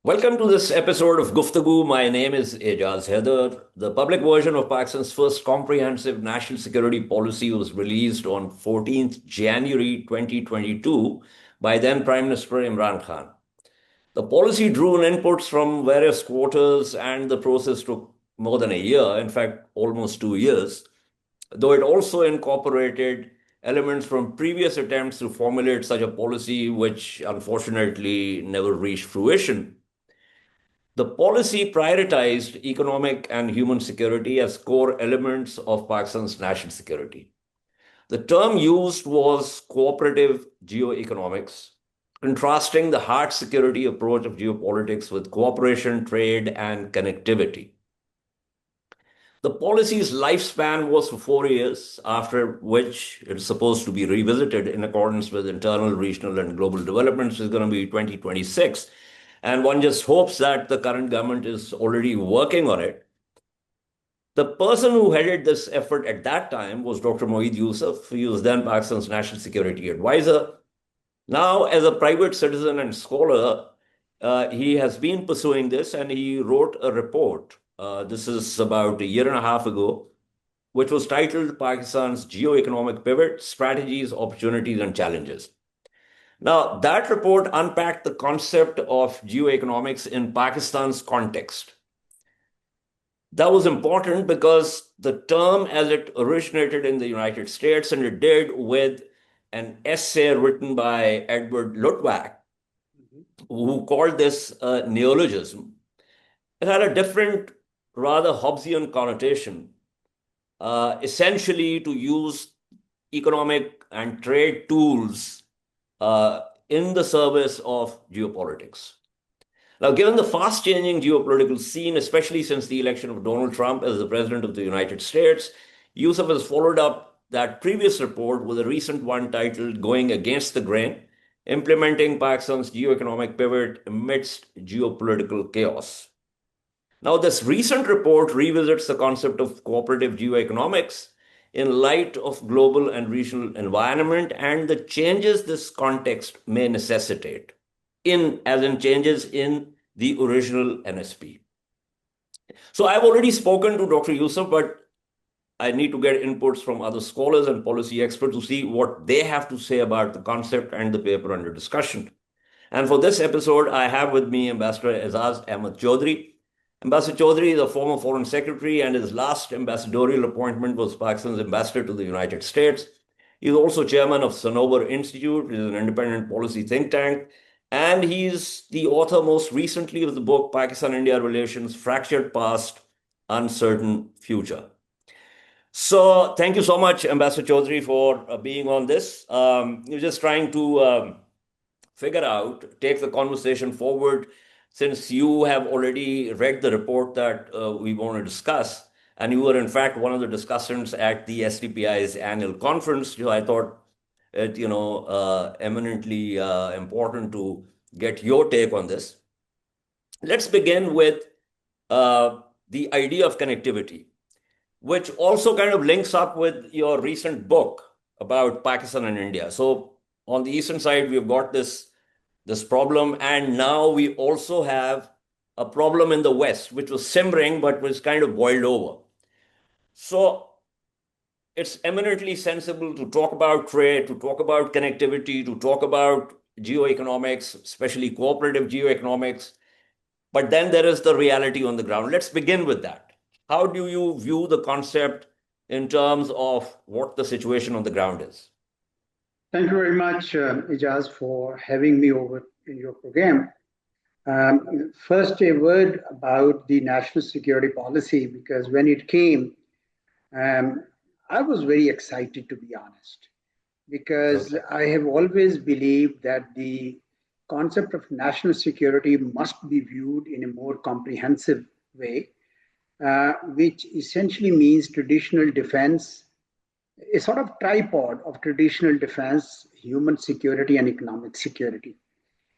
Welcome to this episode of Guftagu. My name is Aizaz Haider. The public version of Pakistan's first comprehensive national security policy was released on 14th January 2022 by then Prime Minister Imran Khan. The policy drew in inputs from various quarters, and the process took more than a year, in fact, almost 2 years, though it also incorporated elements from previous attempts to formulate such a policy, which unfortunately never reached fruition. The policy prioritized economic and human security as core elements of Pakistan's national security. The term used was cooperative geoeconomics, contrasting the hard security approach of geopolitics with cooperation, trade, and connectivity. The policy's lifespan was for 4 years, after which it's supposed to be revisited in accordance with internal, regional, and global developments. It's going to be 2026. And one just hopes that the current government is already working on it. The person who headed this effort at that time was Dr. Moeed Yusuf. He was then Pakistan's national security advisor. Now, as a private citizen and scholar, he has been pursuing this, and he wrote a report. This is about a year and a half ago, which was titled Pakistan's Geoeconomic Pivot: Strategies, Opportunities, and Challenges. Now, that report unpacked the concept of geoeconomics in Pakistan's context. That was important because the term, as it originated in the United States, and it did with an essay written by Edward Luttwak, who called this a neologism. It had a different, rather Hobbesian connotation, essentially to use economic and trade tools in the service of geopolitics. Now, given the fast changing geopolitical scene, especially since the election of Donald Trump as the president of the United States, Yusuf has followed up that previous report with a recent one titled Going Against the Grain: Implementing Pakistan's Geoeconomic Pivot Amidst Geopolitical Chaos. Now, this recent report revisits the concept of cooperative geoeconomics in light of global and regional environment and the changes this context may necessitate, as in changes in the original NSP. So I've already spoken to Dr. Yusuf, but I need to get inputs from other scholars and policy experts to see what they have to say about the concept and the paper under discussion. And for this episode, I have with me Ambassador Aizaz Ahmad Chaudhry. Ambassador Chaudhry is a former foreign secretary, and his last ambassadorial appointment was Pakistan's ambassador to the United States. He is also chairman of Sanobar Institute, which is an independent policy think tank, and he's the author most recently of the book Pakistan-India Relations: Fractured Past, Uncertain Future. So thank you so much, Ambassador Chaudhry, for being on this. You're just trying to take the conversation forward, since you have already read the report that we want to discuss, and you were in fact one of the discussants at the SDPI's annual conference. I thought it, eminently important to get your take on this. Let's begin with the idea of connectivity, which also kind of links up with your recent book about Pakistan and India. So on the eastern side, we've got this problem, and now we also have a problem in the west, which was simmering but was kind of boiled over. So it's eminently sensible to talk about trade, to talk about connectivity, to talk about geoeconomics, especially cooperative geoeconomics. But then there is the reality on the ground. Let's begin with that. How do you view the concept in terms of what the situation on the ground is? Thank you very much, Ijaz, for having me over in your program. First, a word about the national security policy, because when it came, I was very excited, to be honest, because Okay. I have always believed that the concept of national security must be viewed in a more comprehensive way, which essentially means traditional defense, a sort of tripod of traditional defense, human security, and economic security.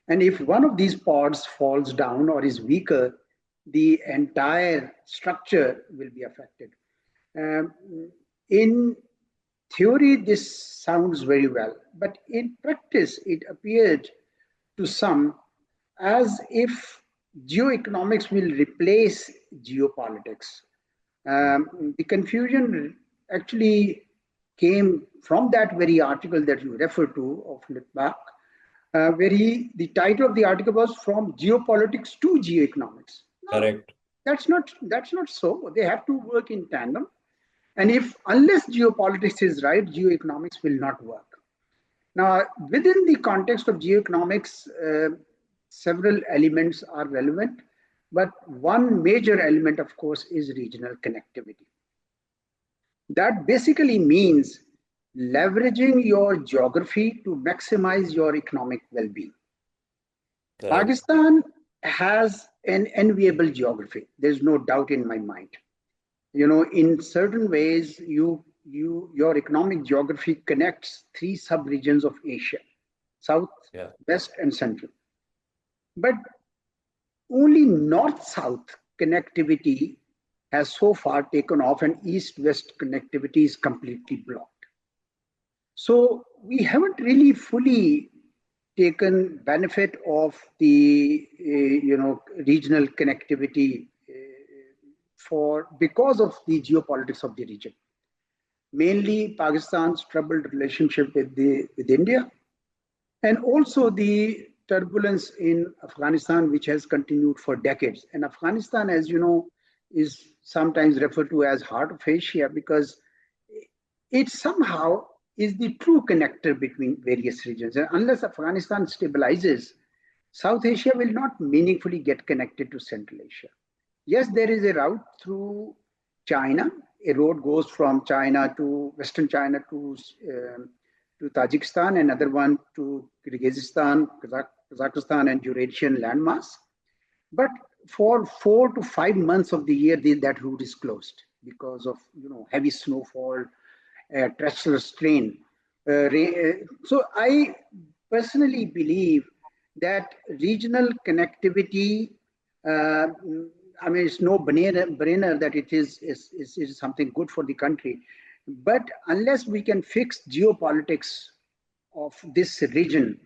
And if one of these pods falls down or is weaker, the entire structure will be affected. Um, in theory, this sounds very well, but in practice, it appeared to some as if geoeconomics will replace geopolitics. The confusion actually came from that very article that you referred to of Litvak, where the title of the article was From Geopolitics to Geoeconomics. No, Correct. that's not so. They have to work in tandem. And if unless geopolitics is right, geoeconomics will not work. Now, within the context of geoeconomics, several elements are relevant, but one major element, of course, is regional connectivity. That basically means leveraging your geography to maximize your economic well being. Correct. Pakistan has an enviable geography. There's no doubt in my mind. In certain ways, your economic geography connects three sub-regions of Asia: South, Yeah. West, and Central. But only North-South connectivity has so far taken off, and East-West connectivity is completely blocked. So we haven't really fully taken benefit of the regional connectivity for because of the geopolitics of the region. Mainly Pakistan's troubled relationship with India, and also the turbulence in Afghanistan, which has continued for decades. And Afghanistan, as you know, is sometimes referred to as heart of Asia because it somehow is the true connector between various regions. And unless Afghanistan stabilizes, South Asia will not meaningfully get connected to Central Asia. Yes, there is a route through China. A road goes from China to Western China to Tajikistan, another one to Kyrgyzstan, Kazakhstan, and Eurasian landmass. But for 4 to 5 months of the year, that route is closed because of heavy snowfall, treacherous terrain. So I personally believe that regional connectivity. I mean, it's no brainer that it is something good for the country. But unless we can fix geopolitics of this region,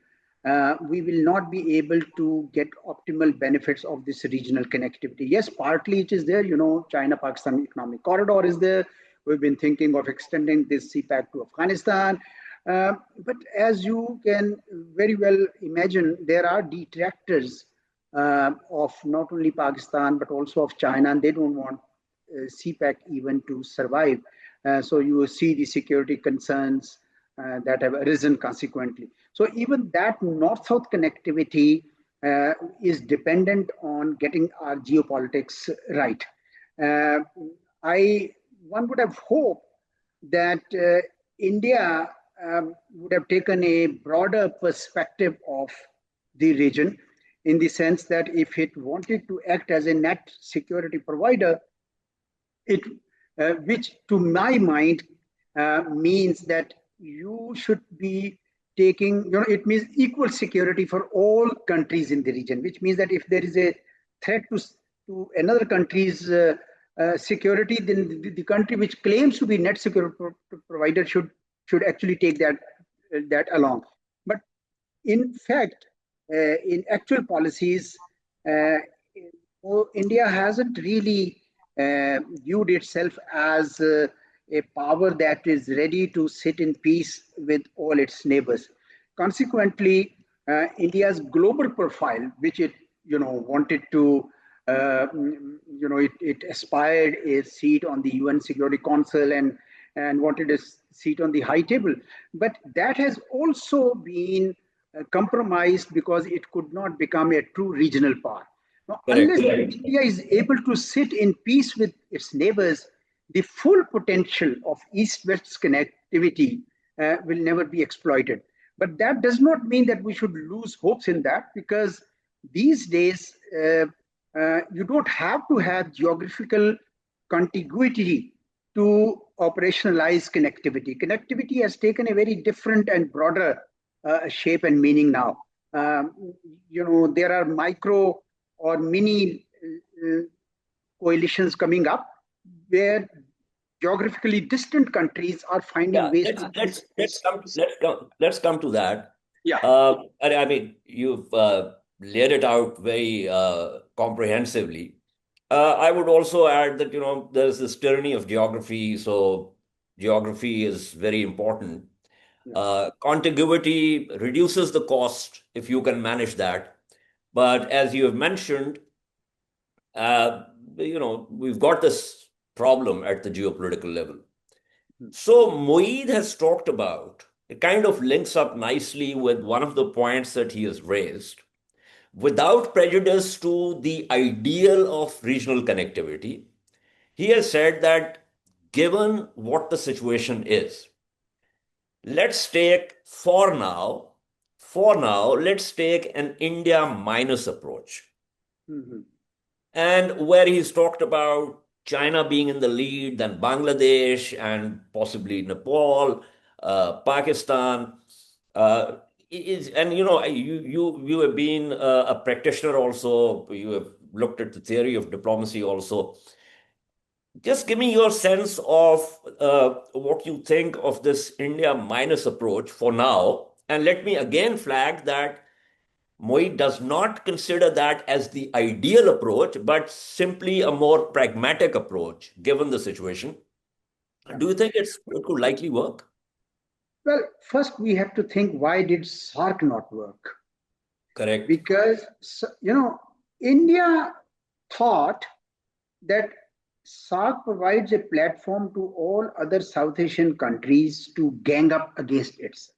we will not be able to get optimal benefits of this regional connectivity. Yes, partly it is there, China-Pakistan economic corridor is there. We've been thinking of extending this CPAC to Afghanistan. But as you can very well imagine, there are detractors of not only Pakistan, but also of China, and they don't want CPAC even to survive. So you will see the security concerns that have arisen consequently. So even that north-south connectivity is dependent on getting our geopolitics right. One would have hoped that India would have taken a broader perspective of the region, in the sense that if it wanted to act as a net security provider, which to my mind means that you should be taking, it means equal security for all countries in the region, which means that if there is a threat to another country's security, then the country which claims to be net security provider should actually take that along. But in fact, in actual policies, India hasn't really viewed itself as a power that is ready to sit in peace with all its neighbors. Consequently, India's global profile, which it wanted to, it aspired a seat on the UN Security Council and wanted a seat on the high table, but that has also been compromised because it could not become a true regional power. Now, Correct. unless India is able to sit in peace with its neighbors, the full potential of East-West connectivity will never be exploited. But that does not mean that we should lose hopes in that, because these days you don't have to have geographical contiguity to operationalize connectivity. Connectivity has taken a very different and broader shape and meaning now. There are micro or mini coalitions coming up where geographically distant countries are finding ways to. Let's come to that. Yeah. I mean, you've laid it out very comprehensively. I would also add that, there's this tyranny of geography. So geography is very important. Yeah. Contiguity reduces the cost if you can manage that. But as you have mentioned, uh, we've got this problem at the geopolitical level. Hmm. So Moeed has talked about, it kind of links up nicely with one of the points that he has raised. Without prejudice to the ideal of regional connectivity, he has said that given what the situation is, let's take let's take an India minus approach. Mhm. And where he's talked about China being in the lead, then Bangladesh and possibly Nepal, Pakistan. Uh, and you have been a practitioner also. You have looked at the theory of diplomacy also. Just give me your sense of what you think of this India minus approach for now. And let me again flag that Moy does not consider that as the ideal approach, but simply a more pragmatic approach given the situation. Yeah. Do you think it could likely work? Well, first we have to think, why did SARC not work? Correct. Because India thought that SARC provides a platform to all other South Asian countries to gang up against itself.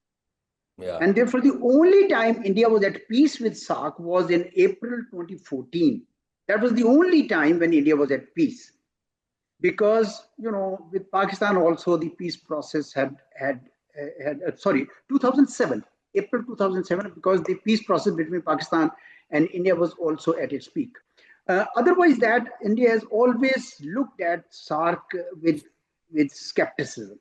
Yeah. And therefore, the only time India was at peace with SARC was in April 2014. That was the only time when India was at peace. Because, with Pakistan also, the peace process sorry, 2007, April 2007, because the peace process between Pakistan and India was also at its peak. Otherwise, that India has always looked at SARC with skepticism.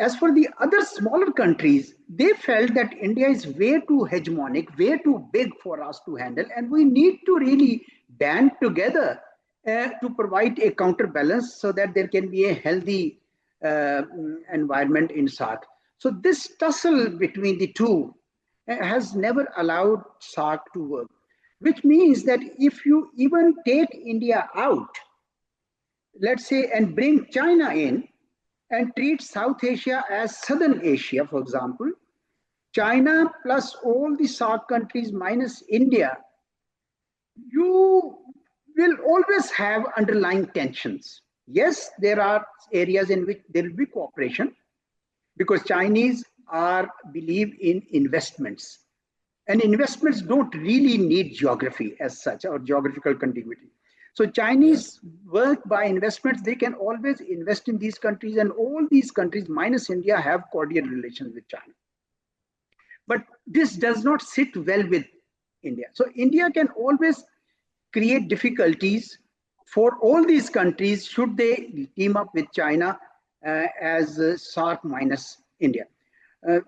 As for the other smaller countries, they felt that India is way too hegemonic, way too big for us to handle, and we need to really band together to provide a counterbalance so that there can be a healthy environment in SARC. So this tussle between the two has never allowed SARC to work, which means that if you even take India out, let's say, and bring China in and treat South Asia as Southern Asia, for example, China plus all the SARC countries minus India, you will always have underlying tensions. Yes, there are areas in which there will be cooperation because Chinese are believe in investments. And investments don't really need geography as such or geographical contiguity. So Yeah. Chinese work by investments, they can always invest in these countries, and all these countries minus India have cordial relations with China. But this does not sit well with India. So India can always create difficulties for all these countries should they team up with China as SARC minus India. Uh,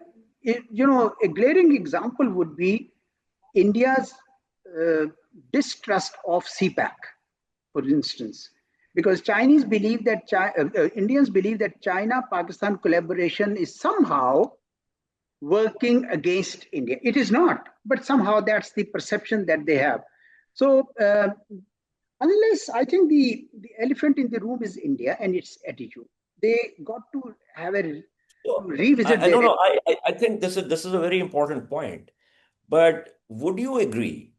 a glaring example would be India's uh, distrust of CPAC, for instance, because Indians believe that China-Pakistan collaboration is somehow working against India. It is not, but somehow that's the perception that they have. So, unless I think the elephant in the room is India and its attitude, they got to have to So revisit I their. no, no, I think this is a very important point. But would you agree,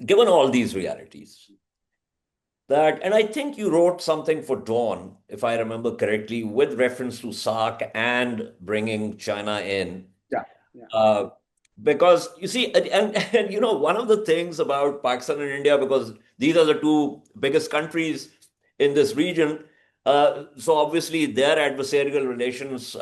given all these realities, that, and I think you wrote something for Dawn, if I remember correctly, with reference to SARC and bringing China in. Yeah, yeah. Uh, because you see, and one of the things about Pakistan and India, because these are the two biggest countries in this region, so obviously their adversarial relations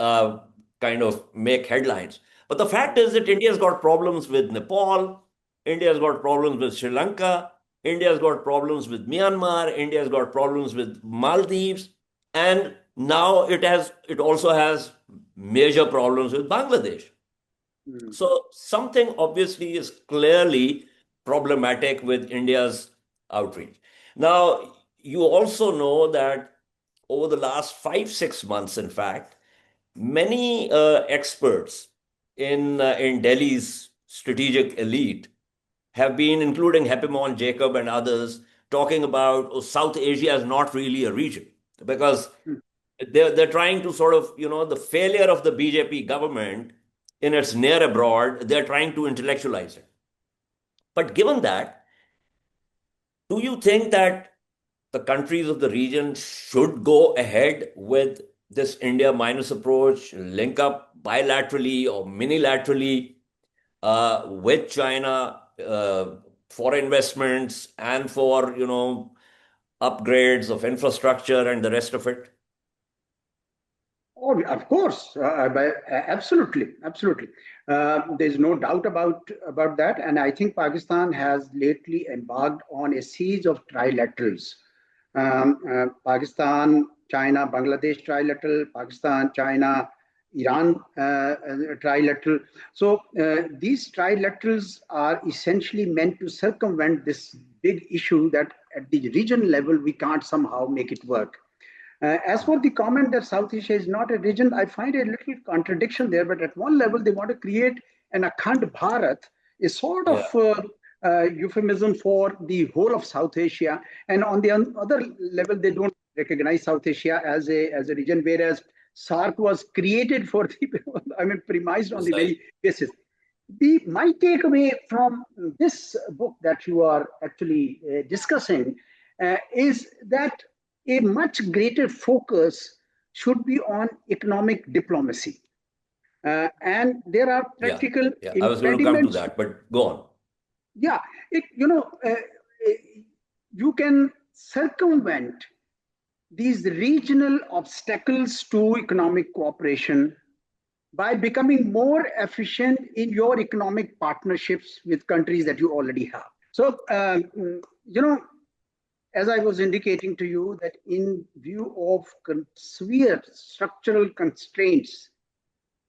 kind of make headlines. But the fact is that India's got problems with Nepal, India's got problems with Sri Lanka, India's got problems with Myanmar, India's got problems with Maldives, and now it also has major problems with Bangladesh. Mm. So something obviously is clearly problematic with India's outreach. Now, you also know that over the last 5, 6 months, in fact, many experts in Delhi's strategic elite have been, including Hepimon, Jacob, and others, talking about, oh, South Asia is not really a region, because they're trying to sort of, the failure of the BJP government in its near abroad, they're trying to intellectualize it. But given that, do you think that the countries of the region should go ahead with this India minus approach, link up bilaterally or minilaterally with China for investments and for, upgrades of infrastructure and the rest of it? Oh, of course, absolutely, absolutely. There's no doubt about that, and I think Pakistan has lately embarked on a series of trilaterals. Pakistan, China, Bangladesh trilateral, Pakistan, China, Iran trilateral. So these trilaterals are essentially meant to circumvent this big issue that at the region level we can't somehow make it work. As for the comment that South Asia is not a region, I find a little contradiction there. But at one level, they want to create an Akhand Bharat, a sort of Yeah. euphemism for the whole of South Asia. And on the other level, they don't recognize South Asia as a region, whereas SARC was created for the, premised on the very basis. My takeaway from this book that you are actually discussing is that a much greater focus should be on economic diplomacy. And there are practical Yeah, I was going to come to impediments. that, but go on. Yeah, you can circumvent these regional obstacles to economic cooperation by becoming more efficient in your economic partnerships with countries that you already have. So, as I was indicating to you, that in view of severe structural constraints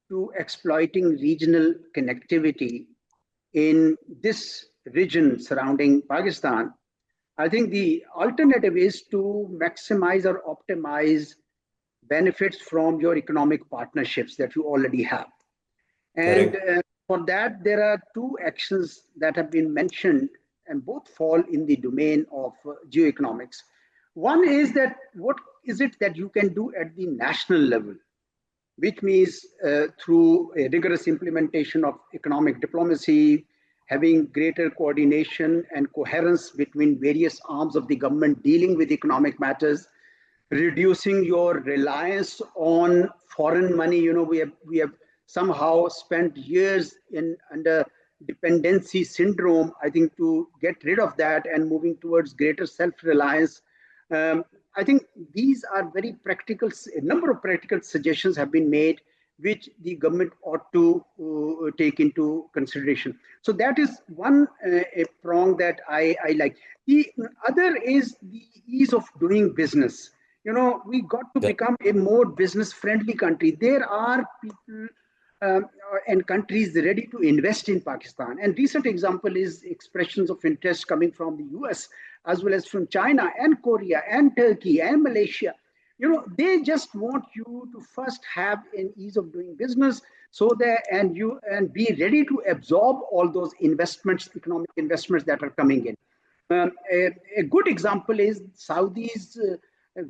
to exploiting regional connectivity in this region surrounding Pakistan, I think the alternative is to maximize or optimize benefits from your economic partnerships that you already have. And for that, there are two actions that have been mentioned, and both fall in the domain of geoeconomics. One is that what is it that you can do at the national level, which means through a rigorous implementation of economic diplomacy, having greater coordination and coherence between various arms of the government dealing with economic matters, reducing your reliance on foreign money. We have somehow spent years under dependency syndrome, I think, to get rid of that and moving towards greater self-reliance. I think these are very practical. A number of practical suggestions have been made, which the government ought to take into consideration. So that is one a prong that I like. The other is the ease of doing business. We got to become a more business-friendly country. There are people and countries ready to invest in Pakistan. And recent example is expressions of interest coming from the US, as well as from China and Korea and Turkey and Malaysia. They just want you to first have an ease of doing business, so that and be ready to absorb all those investments, economic investments that are coming in. A good example is Saudis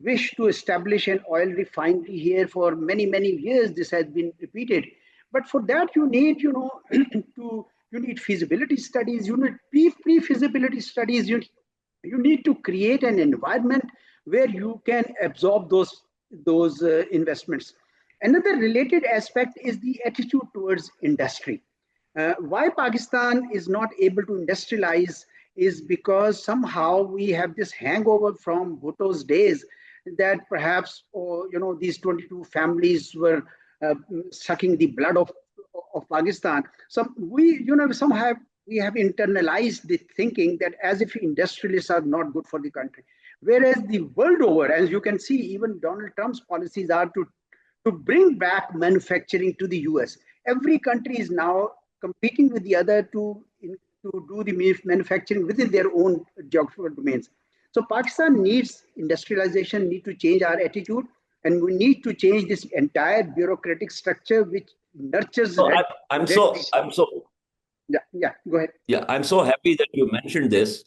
wish to establish an oil refinery here for many, many years. This has been repeated. But for that, you need, you need feasibility studies, you need pre-feasibility studies, you need to create an environment where you can absorb those investments. Another related aspect is the attitude towards industry. Why Pakistan is not able to industrialize is because somehow we have this hangover from Bhutto's days, that perhaps these 22 families were sucking the blood of Pakistan. So we have internalized the thinking that as if industrialists are not good for the country. Whereas the world over, as you can see, even Donald Trump's policies are to bring back manufacturing to the US. Every country is now competing with the other to do the manufacturing within their own geographical domains. So Pakistan needs industrialization, need to change our attitude, and we need to change this entire bureaucratic structure which nurtures. So I'm so Yeah, yeah, go ahead. Yeah, I'm so happy that you mentioned this.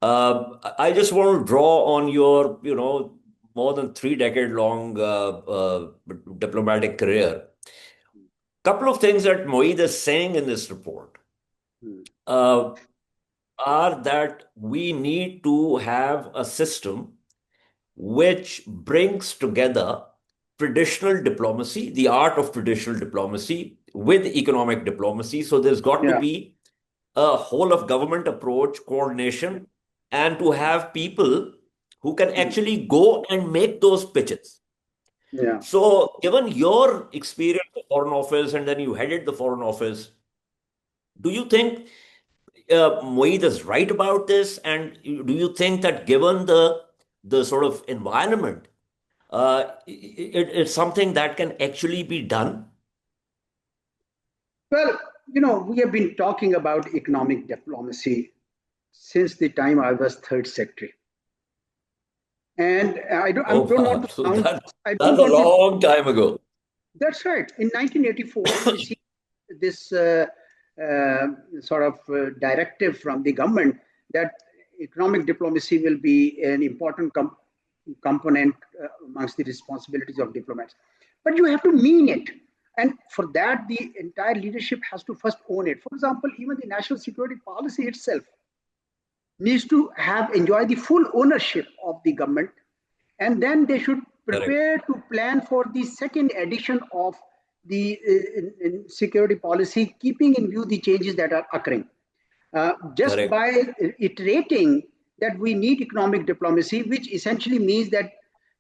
I just want to draw on your, more than 3 decade long diplomatic career. Couple of things that Moeed is saying in this report Hmm. uh, are that we need to have a system which brings together traditional diplomacy, the art of traditional diplomacy, with economic diplomacy. So there's got to Yeah, be a whole of government approach, coordination, and to have people who can hmm, actually go and make those pitches. yeah. So, given your experience at Foreign Office and then you headed the Foreign Office, do you think Moeed is right about this? And do you think that given the sort of environment, it's something that can actually be done? Well, we have been talking about economic diplomacy since the time I was third secretary. And I Oh, don't want wow. to So sound, I that's don't a want to, long time ago. that's right. In 1984, we received this uh, sort of directive from the government that economic diplomacy will be an important component amongst the responsibilities of diplomats. But you have to mean it. And for that, the entire leadership has to first own it. For example, even the national security policy itself needs to have enjoy the full ownership of the government, and then they should Correct. prepare to plan for the second edition of the in security policy, keeping in view the changes that are occurring. Just Correct. by iterating that we need economic diplomacy, which essentially means that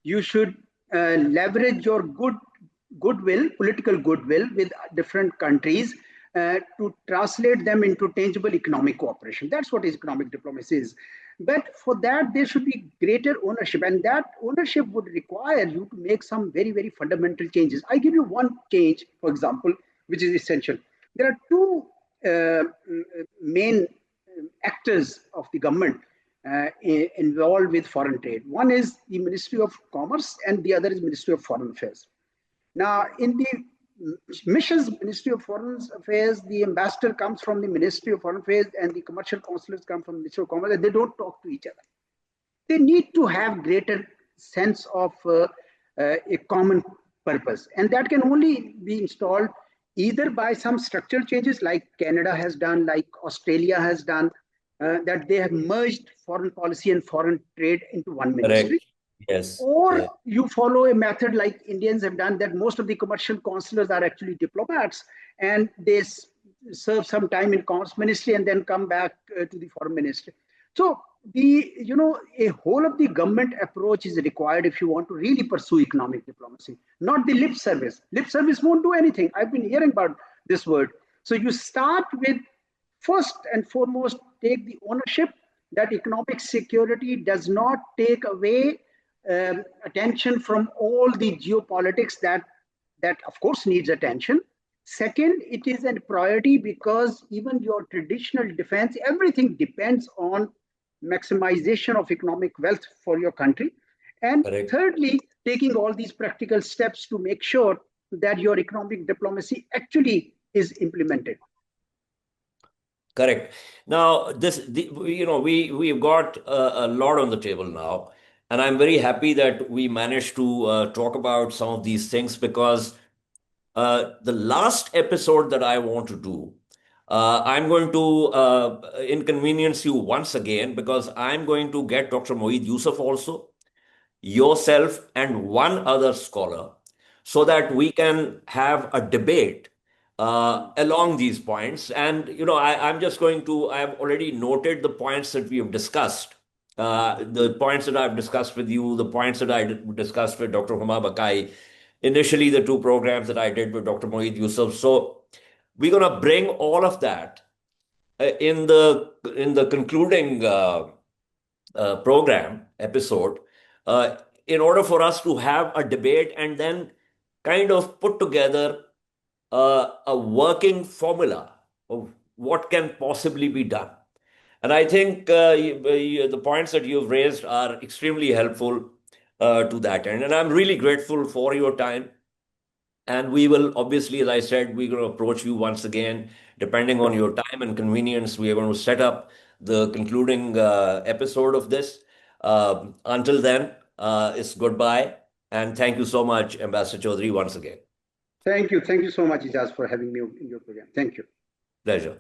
you should leverage your goodwill, political goodwill with different countries to translate them into tangible economic cooperation. That's what economic diplomacy is. But for that, there should be greater ownership, and that ownership would require you to make some very, very fundamental changes. I give you one change, for example, which is essential. There are two main actors of the government involved with foreign trade. One is the Ministry of Commerce, and the other is Ministry of Foreign Affairs. Now, in the missions Ministry of Foreign Affairs, the ambassador comes from the Ministry of Foreign Affairs, and the commercial consulars come from the Ministry of Commerce, and they don't talk to each other. They need to have greater sense of a common purpose, and that can only be installed either by some structural changes like Canada has done, like Australia has done, that they have merged foreign policy and foreign trade into one ministry, Correct. Yes. or Yes. you follow a method like Indians have done, that most of the commercial consulars are actually diplomats, and they serve some time in commerce ministry and then come back to the foreign ministry. So a whole of the government approach is required if you want to really pursue economic diplomacy, not the lip service. Lip service won't do anything. I've been hearing about this word. So you start with, first and foremost, take the ownership that economic security does not take away attention from all the geopolitics that of course needs attention. Second, it is a priority because even your traditional defense, everything depends on maximization of economic wealth for your country. And Correct. thirdly, taking all these practical steps to make sure that your economic diplomacy actually is implemented. Correct. Now, we've got a lot on the table now, and I'm very happy that we managed to talk about some of these things because the last episode that I want to do, I'm going to inconvenience you once again because I'm going to get Dr. Moeed Yusuf also, yourself, and one other scholar so that we can have a debate along these points. And, I'm just going to, I've already noted the points that we have discussed. The points that I've discussed with you, the points that I discussed with Dr. Huma Bakai, initially the two programs that I did with Dr. Moeed Yusuf. So we're going to bring all of that in the concluding program episode uh, in order for us to have a debate and then kind of put together a working formula of what can possibly be done. And I think the points that you've raised are extremely helpful to that end. And I'm really grateful for your time. And we will obviously, as I said, we're going to approach you once again Depending on your time and convenience, we are going to set up the concluding episode of this. Until then, it's goodbye. And thank you so much, Ambassador Chaudhry, once again. Thank you. Thank you so much, Ijaz, for having me in your program. Thank you. Pleasure.